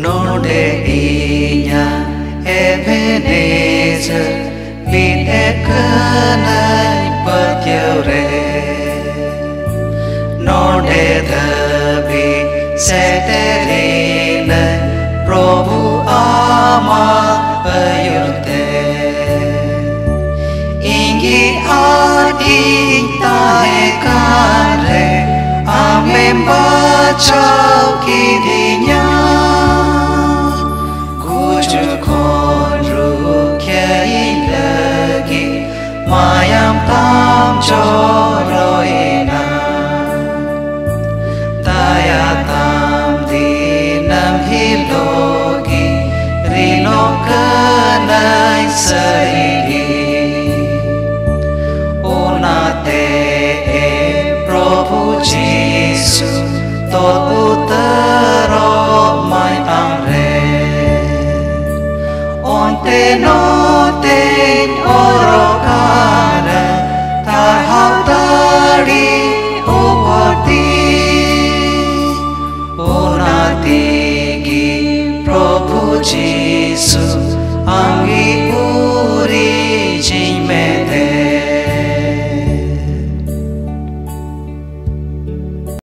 Node inya Ebenezer Lin ekenai petiure Node dhabi seterine Prabhu ama ayurte Ingi adi tahe kare Amen bacau kidinya Kuju konru kiai lagi Mayam tam choroina Taya tam dinam hilogi Rino kenai saigi Onate Prabhu Jisu Tot utero mai amre Onte noten orokara Tahau tari